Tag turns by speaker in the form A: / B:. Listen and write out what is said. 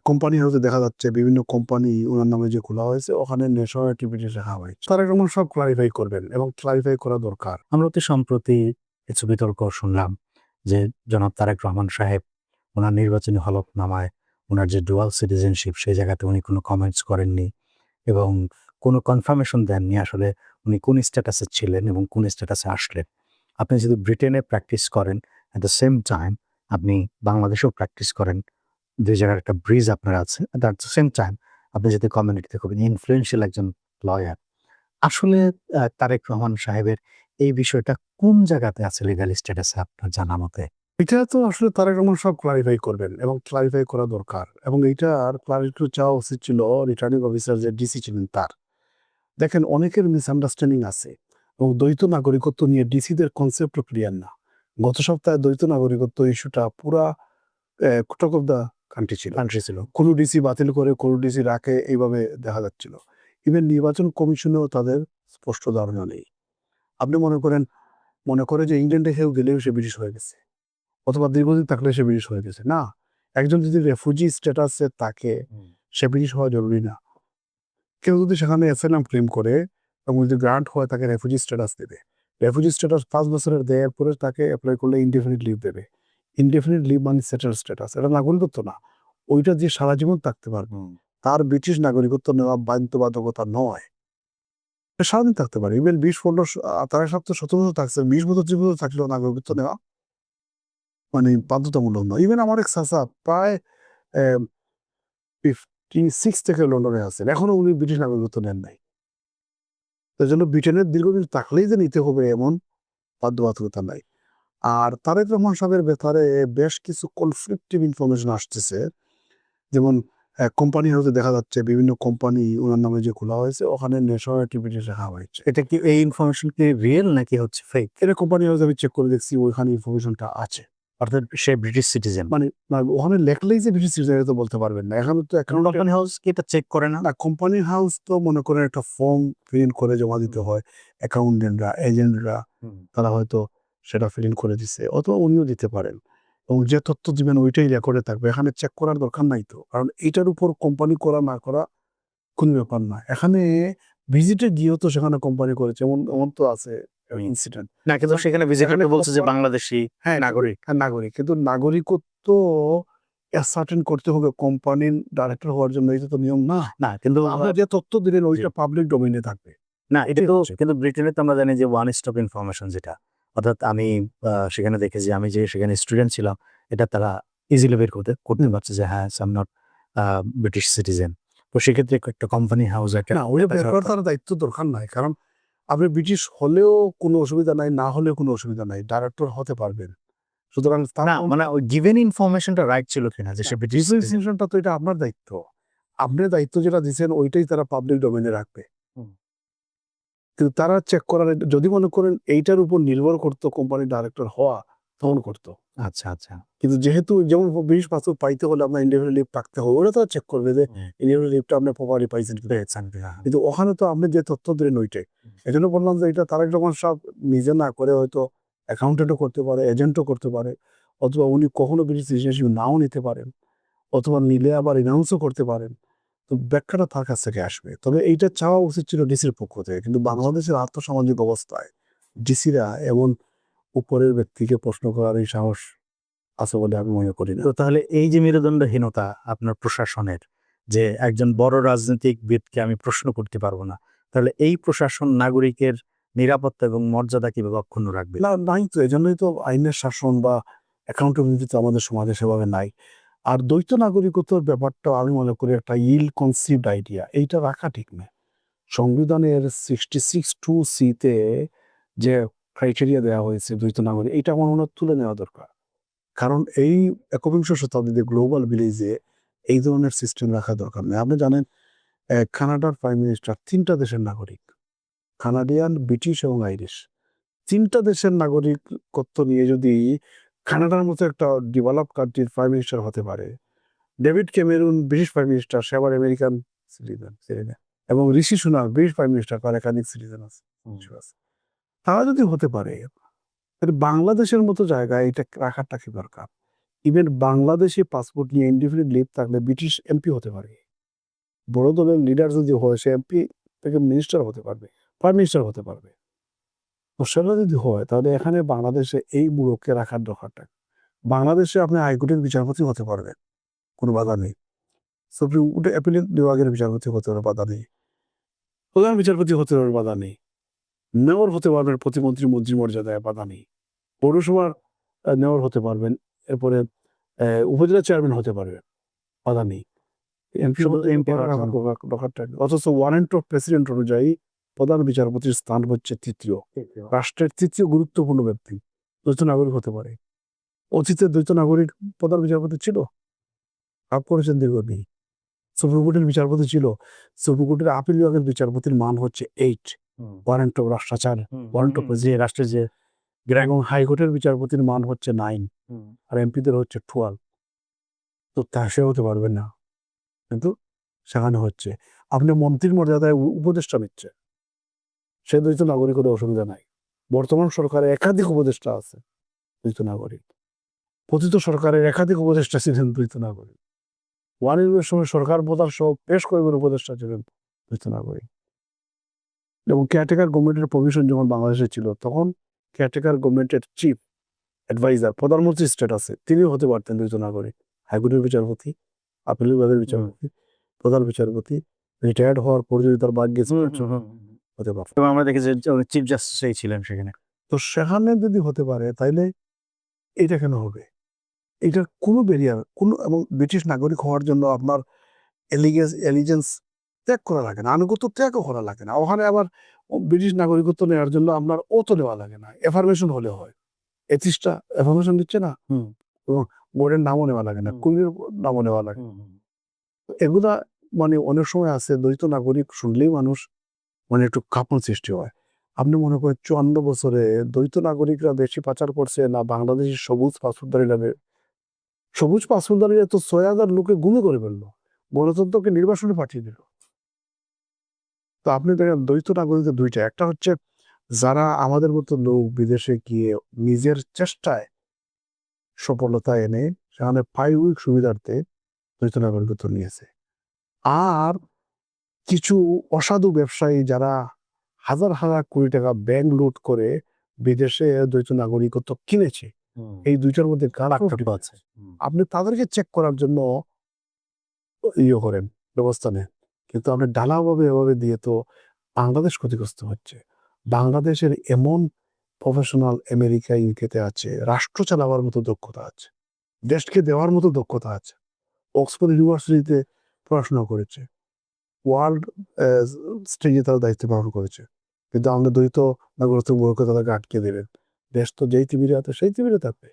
A: Company হাউসে দেখা যাচ্ছে বিভিন্ন কোম্পানি ওনার নামে যে খোলা হয়েছে ওখানে ন্যাশনাল অ্যাক্টিভিটিস রাখা হয়েছে। তারেক রহমান সব ক্লারিফাই করবেন এবং ক্লারিফাই করা দরকার।
B: আমরা অতি সম্প্রতি কিছু বিতর্ক শুনলাম যে জনাব তারেক রহমান সাহেব ওনার নির্বাচনী হলফনামায় ওনার যে ডুয়াল সিটিজেনশিপ সেই জায়গাতে উনি কোনো কমেন্টস করেননি এবং কোনো কনফার্মেশন দেননি আসলে উনি কোন স্ট্যাটাসে ছিলেন এবং কোন স্ট্যাটাসে আসলেন। আপনি যদি ব্রিটেনে প্র্যাকটিস করেন অ্যাট দ্য সেম টাইম আপনি বাংলাদেশেও প্র্যাকটিস করেন, দুই জায়গার একটা ব্রিজ আপনার আছে, অ্যাট দ্য সেম টাইম আপনি যদি কমিউনিটিতে খুব ইনফ্লুয়েন্সিয়াল একজন লয়ার, আসলে তারেক রহমান সাহেবের এই বিষয়টা কোন জায়গাতে আছে লিগ্যাল স্ট্যাটাসে আপনার জানা মতে?
A: এটা তো আসলে তারেক রহমান সব ক্লারিফাই করবেন এবং ক্লারিফাই করা দরকার এবং এইটার ক্লারিফাই চাওয়া উচিত ছিল রিটার্নিং অফিসার যে ডিসি ছিলেন তার। দেখেন, অনেকের মিসআন্ডারস্ট্যান্ডিং আছে এবং দ্বৈত নাগরিকত্ব নিয়ে ডিসিদের কনসেপ্টও ক্লিয়ার না। গত সপ্তাহে দ্বৈত নাগরিকত্ব ইস্যুটা পুরা টক অফ দ্য কান্ট্রি ছিল। কোনো ডিসি বাতিল করে কোনো ডিসি রাখে, এইভাবে দেখা যাচ্ছিল। ইভেন নির্বাচন কমিশনেও তাদের স্পষ্ট ধারণা নেই। আপনি মনে করে যে ইংল্যান্ডে কেউ গেলেও সে ব্রিটিশ হয়ে গেছে অথবা দীর্ঘদিন থাকলে সে ব্রিটিশ হয়ে গেছে। না, একজন যদি রেফিউজি স্ট্যাটাসে থাকে সে ব্রিটিশ হওয়া জরুরি না। কেউ যদি সেখানে অ্যাসাইলাম ক্লেম করে এবং যদি গ্রান্ট হয় তাকে রেফিউজি স্ট্যাটাস দেবে। রেফিউজি স্ট্যাটাস 5 বছরের দেওয়ার পরে তাকে অ্যাপ্লাই করলে ইনডেফিনিট লিভ দেবে। ইনডেফিনিট লিভ মানে সেটেল স্ট্যাটাস, এটা নাগরিকত্ব না। ওইটা যে সারা জীবন থাকতে পারবে, তার ব্রিটিশ নাগরিকত্ব নেওয়া বাধ্যবাধকতা নয়। সে সারাদিন থাকতে পারে। ইভেন 20-15 তার সাথে 17 বছর থাকছে, 20 বছর 30 বছর থাকলেও নাগরিকত্ব নেওয়া মানে বাধ্যতামূলক নয়। ইভেন আমার এক চাচা প্রায় 56 থেকে লন্ডনে আছেন, এখনো উনি ব্রিটিশ নাগরিকত্ব নেন নাই। তার জন্য ব্রিটেনের দীর্ঘদিন থাকলেই যে নিতে হবে এমন বাধ্যবাধকতা নাই। আর তারেক রহমান সাহেবের ব্যাপারে বেশ কিছু কনফ্লিক্টিভ ইনফরমেশন আসতেছে। যেমন কোম্পানি হাউসে দেখা যাচ্ছে বিভিন্ন কোম্পানি ওনার নামে যে খোলা হয়েছে ওখানে ন্যাশনাল অ্যাক্টিভিটিস রাখা হয়েছে।
B: এটা কি এই ইনফরমেশন কি রিয়েল নাকি হচ্ছে ফেক?
A: এটা কোম্পানি হাউসে আমি চেক করে দেখছি, ওইখানে ইনফরমেশনটা আছে।
B: অর্থাৎ সে ব্রিটিশ সিটিজেন।
A: মানে না, ওখানে লেখলেই যে ব্রিটিশ সিটিজেন তো বলতে পারবেন না। এখানে তো
B: কোম্পানি হাউস কি এটা চেক করে না?
A: না, কোম্পানি হাউস তো মনে করেন একটা ফর্ম ফিল ইন করে জমা দিতে হয়। অ্যাকাউন্টেন্টরা, এজেন্টরা তারা হয়তো সেটা ফিল ইন করে দিচ্ছে, অথবা উনিও দিতে পারেন এবং যে তথ্য দিবেন ওইটাই রেকর্ডে থাকবে। এখানে চেক করার দরকার নাই তো, কারণ এইটার উপর কোম্পানি করা না করা কোন ব্যাপার না। এখানে ভিজিটে গিয়েও তো সেখানে কোম্পানি করেছে, এমন এমন তো আছে ইনসিডেন্ট।
B: না, কিন্তু সেখানে ভিজিটর
A: এখানে
B: বলছে যে
A: কোম্পানি-
B: বাংলাদেশী
A: হ্যাঁ
B: নাগরিক।
A: হ্যাঁ, নাগরিক, কিন্তু নাগরিকত্ব অ্যাসার্টেন করতে হবে কোম্পানির ডাইরেক্টর হওয়ার জন্য, এটা তো নিয়ম না।
B: না, কিন্তু
A: আপনার যে তথ্য দিলেন ওইটা পাবলিক ডোমেইনে থাকবে।
B: না, এটা
A: এটাই
B: তো
A: হচ্ছে।
B: কিন্তু ব্রিটেনে তো আমরা জানি যে ওয়ান স্টপ ইনফরমেশন যেটা, অর্থাৎ আমি সেখানে দেখেছি, আমি যে সেখানে স্টুডেন্ট ছিলাম, এটা তারা ইজিলি বের করতে পারছে যে হ্যাঁ I am not British citizen. তো সেক্ষেত্রে একটা কোম্পানি হাউস একটা
A: না, ওই বের করার তার দায়িত্ব দরকার নাই, কারণ আপনি ব্রিটিশ হলেও কোনো অসুবিধা নাই, না হলেও কোনো অসুবিধা নাই, ডাইরেক্টর হতে পারবেন। সুতরাং
B: না, মানে ওই গিভেন ইনফরমেশনটা রাইট ছিল কিনা যে সে ব্রিটিশ সিটিজেন।
A: ডিসিশনটা তো এটা আপনার দায়িত্ব। আপনি দায়িত্ব যেটা দিচ্ছেন ওইটাই তারা পাবলিক ডোমেইনে রাখবে। কিন্তু তারা চেক করার, যদি মনে করেন এইটার উপর নির্ভর করতো কোম্পানির ডাইরেক্টর হওয়া, তখন করতো।
B: আচ্ছা আচ্ছা।
A: কিন্তু যেহেতু যেমন ব্রিটিশ পাসপোর্ট পাইতে হলে আপনার ইন্ডিভিজুয়াল লিভ থাকতে হবে, ওটা তো চেক করবে যে ইন্ডিভিজুয়াল লিভটা আপনি প্রপারলি পাইছেন কিনা। কিন্তু ওখানে তো আপনি যে তথ্য দিলেন ওইটাই। এই জন্য বললাম যে এটা তারেক রহমান সাহেব নিজে না করে হয়তো অ্যাকাউন্টেন্টও করতে পারে, এজেন্টও করতে পারে, অথবা উনি কখনো ব্রিটিশ সিটিজেনশিপ নাও নিতে পারেন, অথবা নিলে আবার রিনাউন্সও করতে পারেন। তো ব্যাখ্যাটা তার কাছ থেকে আসবে। তবে এইটা চাওয়া উচিত ছিল ডিসির পক্ষ থেকে, কিন্তু বাংলাদেশের আর্থসামাজিক অবস্থায় ডিসিরা এমন উপরের ব্যক্তিকে প্রশ্ন করার এই সাহস আছে বলে আমি মনে করি না।
B: তো তাহলে এই যে মেরুদণ্ডহীনতা আপনার প্রশাসনের, যে একজন বড় রাজনীতিকবিদকে আমি প্রশ্ন করতে পারবো না, তাহলে এই প্রশাসন নাগরিকের নিরাপত্তা এবং মর্যাদা কিভাবে অক্ষুণ্ণ রাখবে?
A: না, নাই তো। এজন্যই তো আইনের শাসন বা অ্যাকাউন্টেবিলিটি তো আমাদের সমাজে সেভাবে নাই। আর দ্বৈত নাগরিকত্বের ব্যাপারটা আমি মনে করি একটা ইল কনসিভড আইডিয়া। এইটা রাখা ঠিক না। সংবিধানের 66(2)C তে যে ক্রাইটেরিয়া দেওয়া হয়েছে দ্বৈত নাগরিক, এইটা আমার মনে হয় তুলে নেওয়া দরকার। কারণ এই একবিংশ শতাব্দীতে গ্লোবাল ভিলেজে এই ধরনের সিস্টেম রাখা দরকার নেই। আপনি জানেন কানাডার প্রাইম মিনিস্টার 3টা দেশের নাগরিক, কানাডিয়ান, ব্রিটিশ এবং আইরিশ। 3টা দেশের নাগরিকত্ব নিয়ে যদি কানাডার মতো একটা ডেভেলপ কান্ট্রির প্রাইম মিনিস্টার হতে পারে, David Cameron British prime minister, সে আবার আমেরিকান সিটিজেন, এবং Rishi Sunak British prime minister, তার একাধিক সিটিজেন আছে। তারা যদি হতে পারে, তাহলে বাংলাদেশের মতো জায়গায় এটা রাখাটা কি দরকার? ইভেন বাংলাদেশি পাসপোর্ট নিয়ে ইনডিফিনিট লিভ থাকলে ব্রিটিশ এমপি হতে পারে। বড় দলের লিডার যদি হয় সে এমপি থেকে মিনিস্টার হতে পারবে, প্রাইম মিনিস্টার হতে পারবে। তো সেটা যদি হয় তাহলে এখানে বাংলাদেশে এই বুড়োকে রাখার দরকারটা কি? বাংলাদেশে আপনি হাইকোর্টের বিচারপতি হতে পারবেন, কোনো বাধা নেই। সুপ্রিম কোর্টে অ্যাপিলেট বিভাগের বিচারপতি হতে পারে, বাধা নেই। প্রধান বিচারপতি হতে পারে, বাধা নেই। মেয়র হতে পারবেন, প্রতিমন্ত্রী মন্ত্রী মর্যাদায়, বাধা নেই। পৌরসভার মেয়র হতে পারবেন, এরপরে উপজেলা চেয়ারম্যান হতে পারবেন, বাধা নেই। এমপি দরকারটা কি? অথচ ওয়ারেন্ট অফ প্রেসিডেন্ট অনুযায়ী প্রধান বিচারপতির স্থান হচ্ছে তৃতীয়, রাষ্ট্রের তৃতীয় গুরুত্বপূর্ণ ব্যক্তি, দ্বৈত নাগরিক হতে পারে। অতীতে দ্বৈত নাগরিক প্রধান বিচারপতি ছিল, ভাগ করেছেন দীর্ঘদিন। সুপ্রিম কোর্টের বিচারপতি ছিল, সুপ্রিম কোর্টের আপিল বিভাগের বিচারপতির মান হচ্ছে 8, ওয়ারেন্ট অফ রাষ্ট্রাচার, ওয়ারেন্ট অফ
B: যে রাষ্ট্রের যে
A: এবং হাইকোর্টের বিচারপতির মান হচ্ছে 9, আর এমপিদের হচ্ছে 12। তো তা সে হতে পারবে না, কিন্তু সেখানে হচ্ছে। আপনি মন্ত্রীর মর্যাদায় উপদেষ্টা নিচ্ছে, সে দ্বৈত নাগরিক হলে অসুবিধা নাই। বর্তমান সরকারে একাধিক উপদেষ্টা আছে দ্বৈত নাগরিক, পতিত সরকারের একাধিক উপদেষ্টা ছিলেন দ্বৈত নাগরিক, ওয়ান সময় সরকার প্রধান সহ বেশ কয়েকজন উপদেষ্টা ছিলেন দ্বৈত নাগরিক। এবং কেয়ারটেকার গভর্নমেন্টের প্রভিশন যখন বাংলাদেশে ছিল তখন কেয়ারটেকার গভর্নমেন্টের চিফ অ্যাডভাইজার প্রধানমন্ত্রী স্ট্যাটাসে তিনিও হতে পারতেন দ্বৈত নাগরিক। হাইকোর্টের বিচারপতি, আপিল বিভাগের বিচারপতি, প্রধান বিচারপতি রিটায়ার্ড হওয়ার পর যদি তার ভাগ্যে হতে পারত।
B: এবং আমরা দেখি যে চিফ জাস্টিসই ছিলেন সেখানে।
A: তো সেখানে যদি হতে পারে তাইলে এটা কেন হবে? এটার কোনো ব্যারিয়ার কোনো, এবং ব্রিটিশ নাগরিক হওয়ার জন্য আপনার এলিজেন্স ত্যাগ করা লাগে না, আনুগত্য ত্যাগও করা লাগে না। ওখানে আবার ব্রিটিশ নাগরিকত্ব নেওয়ার জন্য আপনার ওতো নেওয়া লাগে না, এফার্মেশন হলে হয়। এথিস্টটা এফার্মেশন দিচ্ছে না, এবং বোর্ডের নামও নেওয়া লাগে না, কুলির নামও নেওয়া লাগে। এগুলা মানে অনেক সময় আছে দ্বৈত নাগরিক শুনলেই মানুষ মানে একটু কাঁপন সৃষ্টি হয়। আপনি মনে করেন 54 বছরে দ্বৈত নাগরিকরা বেশি পাচার করছে না বাংলাদেশি সবুজ পাসপোর্টধারীরা? সবুজ পাসপোর্টধারীরা তো 6,000 লোকে গুমে করে ফেললো, গণতন্ত্রকে নির্বাসনে পাঠিয়ে দিল। তো আপনি দেখেন দ্বৈত নাগরিকদের দুইটা, একটা হচ্ছে যারা আমাদের মতো লোক বিদেশে গিয়ে নিজের চেষ্টায় সফলতা এনে সেখানে পারিবারিক সুবিধার্থে দ্বৈত নাগরিকত্ব নিয়েছে, আর কিছু অসাধু ব্যবসায়ী যারা হাজার হাজার কোটি টাকা ব্যাংক লুট করে বিদেশে দ্বৈত নাগরিকত্ব কিনেছে। এই দুইটার মধ্যে কার আছে? আপনি তাদেরকে চেক করার জন্য ইয়ে করেন, ব্যবস্থা নেন, কিন্তু আপনি ঢালাওভাবে এভাবে দিয়ে তো বাংলাদেশ ক্ষতিগ্রস্ত হচ্ছে। বাংলাদেশের এমন প্রফেশনাল আমেরিকা ইউকেতে আছে, রাষ্ট্র চালাবার মতো দক্ষতা আছে, দেশকে দেওয়ার মতো দক্ষতা আছে, অক্সফোর্ড ইউনিভার্সিটিতে পড়াশোনা করেছে, ওয়ার্ল্ড স্টেজে তারা দায়িত্ব পালন করেছে, কিন্তু আমাদের দ্বৈত নাগরিকত্ব তাদেরকে আটকে দেবেন। দেশ তো যেই টিভিরে আছে সেই টিভিরে থাকবে।